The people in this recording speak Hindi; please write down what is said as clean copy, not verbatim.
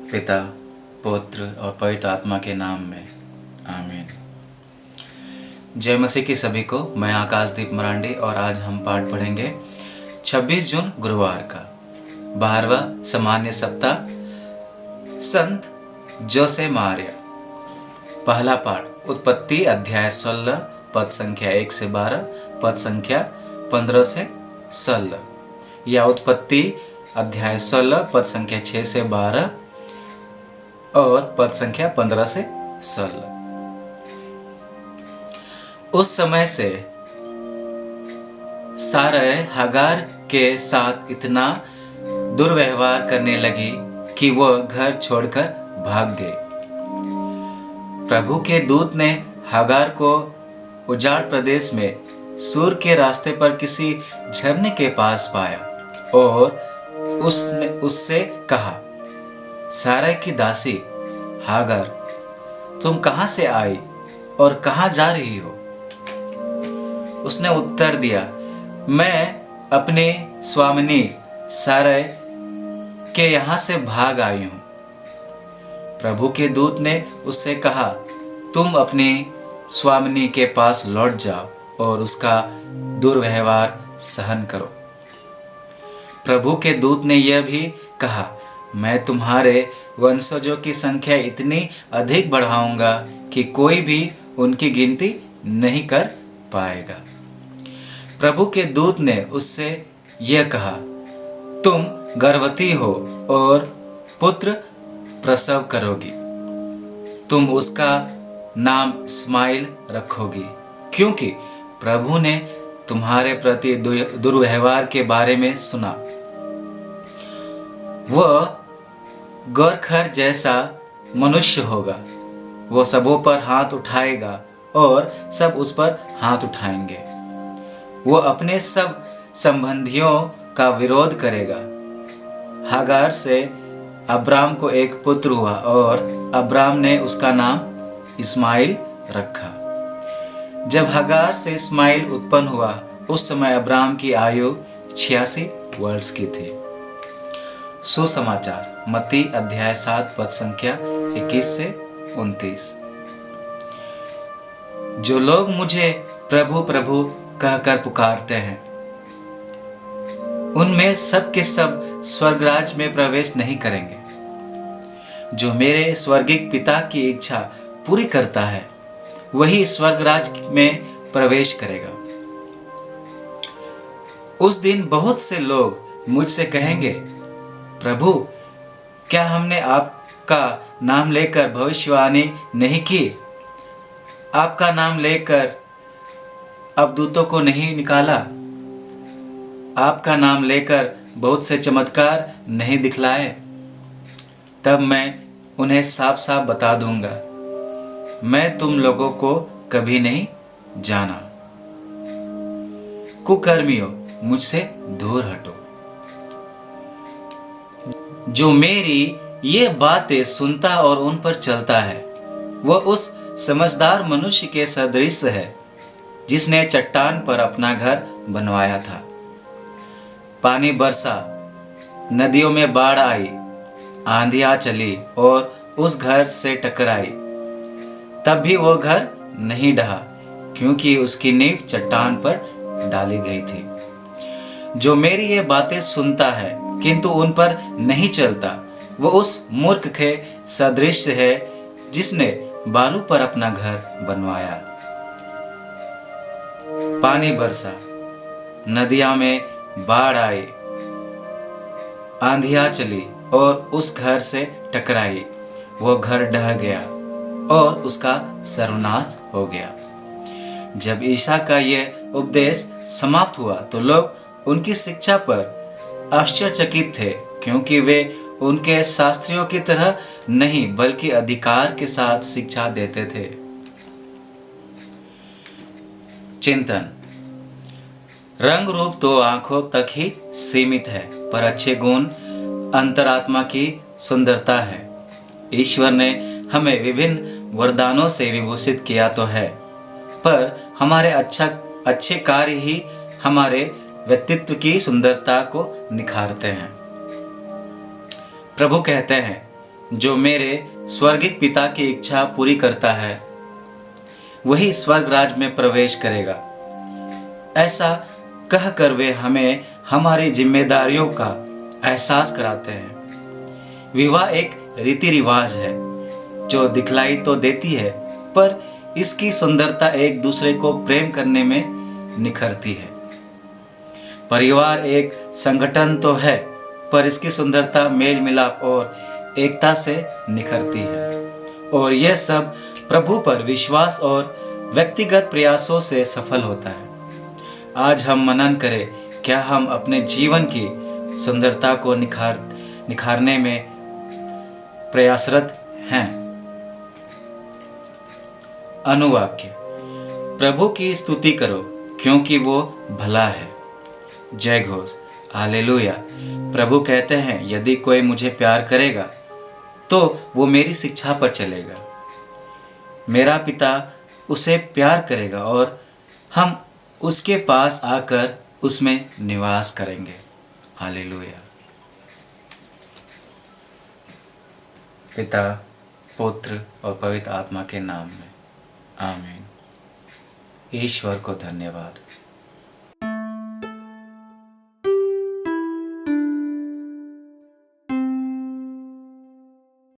पिता, पुत्र और पवित्र आत्मा के नाम में आमीन। जय मसीह की सभी को। मैं आकाशदीप मरांडी और आज हम पाठ पढ़ेंगे 26 जून गुरुवार का 12वां सामान्य सप्ताह, संत जोसे मारिया। पहला पाठ उत्पत्ति अध्याय 16 पद संख्या 1 से 12, पद संख्या 15 से 16, या उत्पत्ति अध्याय 16 पद संख्या 6 से 12 और पद संख्या 15 से 16। उस समय से सारै हागार के साथ इतना दुर्व्यवहार करने लगी कि वह घर छोड़कर भाग गई। प्रभु के दूत ने हागार को उजाड़ प्रदेश में सूर के रास्ते पर किसी झरने के पास पाया और उसने उससे कहा, सारै की दासी हागार, तुम कहाँ से आई और कहाँ जा रही हो? उसने उत्तर दिया, मैं अपनी स्वामिनी सारै के यहाँ से भाग आई हूँ। प्रभु के दूत ने उससे कहा, तुम अपनी स्वामिनी के पास लौट जाओ और उसका दुर्व्यवहार सहन करो। प्रभु के दूत ने यह भी कहा, मैं तुम्हारे वंशजों की संख्या इतनी अधिक बढ़ाऊंगा कि कोई भी उनकी गिनती नहीं कर पाएगा। प्रभु के दूत ने उससे यह कहा, तुम गर्भवती हो और पुत्र प्रसव करोगी। तुम उसका नाम इस्माइल रखोगी, क्योंकि प्रभु ने तुम्हारे प्रति दुर्व्यवहार के बारे में सुना। वह गोरखर जैसा मनुष्य होगा। वो सबों पर हाथ उठाएगा और सब उस पर हाथ उठाएंगे। वो अपने सब संबंधियों का विरोध करेगा। हागार से अब्राम को एक पुत्र हुआ और अब्राम ने उसका नाम इस्माइल रखा। जब हागार से इस्माइल उत्पन्न हुआ, उस समय अब्राम की आयु 86 वर्ष की थी। सुसमाचार मत्ती अध्याय 7 पद संख्या 21 से 29। जो लोग मुझे प्रभु प्रभु कहकर पुकारते हैं, उनमें सब के सब स्वर्गराज में प्रवेश नहीं करेंगे। जो मेरे स्वर्गिक पिता की इच्छा पूरी करता है, वही स्वर्गराज में प्रवेश करेगा। उस दिन बहुत से लोग मुझसे कहेंगे, प्रभु, क्या हमने आपका नाम लेकर भविष्यवाणी नहीं की? आपका नाम लेकर अबदूतों को नहीं निकाला? आपका नाम लेकर बहुत से चमत्कार नहीं दिखलाए? तब मैं उन्हें साफ साफ बता दूंगा, मैं तुम लोगों को कभी नहीं जाना। कुकर्मियों, मुझसे दूर हटो। जो मेरी ये बातें सुनता और उन पर चलता है, वह उस समझदार मनुष्य के सदृश है जिसने चट्टान पर अपना घर बनवाया था। पानी बरसा, नदियों में बाढ़ आई, आंधियां चली और उस घर से टकराई, तब भी वो घर नहीं ढहा, क्योंकि उसकी नींव चट्टान पर डाली गई थी। जो मेरी ये बातें सुनता है किंतु उन पर नहीं चलता, वो उस मूर्ख के सदृश है जिसने बालू पर अपना घर बनवाया। पानी बरसा, नदियां में बाढ़ आई, आंधियां चली और उस घर से टकराई, वो घर ढह गया और उसका सर्वनाश हो गया। जब ईसा का यह उपदेश समाप्त हुआ तो लोग उनकी शिक्षा पर आश्चर्यचकित थे, क्योंकि वे उनके शास्त्रियों की तरह नहीं बल्कि अधिकार के साथ शिक्षा देते थे। चिंतन। रंग रूप तो आंखों तक ही सीमित है, पर अच्छे गुण अंतरात्मा की सुंदरता है। ईश्वर ने हमें विभिन्न वरदानों से विभूषित किया तो है, पर हमारे अच्छे कार्य ही हमारे व्यक्तित्व की सुंदरता को निखारते हैं। प्रभु कहते हैं, जो मेरे स्वर्गिक पिता की इच्छा पूरी करता है वही स्वर्ग राज में प्रवेश करेगा। ऐसा कहकर वे हमें हमारी जिम्मेदारियों का एहसास कराते हैं। विवाह एक रीति रिवाज है जो दिखलाई तो देती है, पर इसकी सुंदरता एक दूसरे को प्रेम करने में निखरती है। परिवार एक संगठन तो है, पर इसकी सुंदरता मेल मिलाप और एकता से निखरती है। और यह सब प्रभु पर विश्वास और व्यक्तिगत प्रयासों से सफल होता है। आज हम मनन करें, क्या हम अपने जीवन की सुंदरता को निखारने में प्रयासरत हैं। अनुवाक्य। प्रभु की स्तुति करो क्योंकि वो भला है। जय घोष। हालेलुया। प्रभु कहते हैं, यदि कोई मुझे प्यार करेगा तो वो मेरी शिक्षा पर चलेगा। मेरा पिता उसे प्यार करेगा और हम उसके पास आकर उसमें निवास करेंगे। हालेलुया। पिता, पुत्र और पवित्र आत्मा के नाम में आमीन। ईश्वर को धन्यवाद।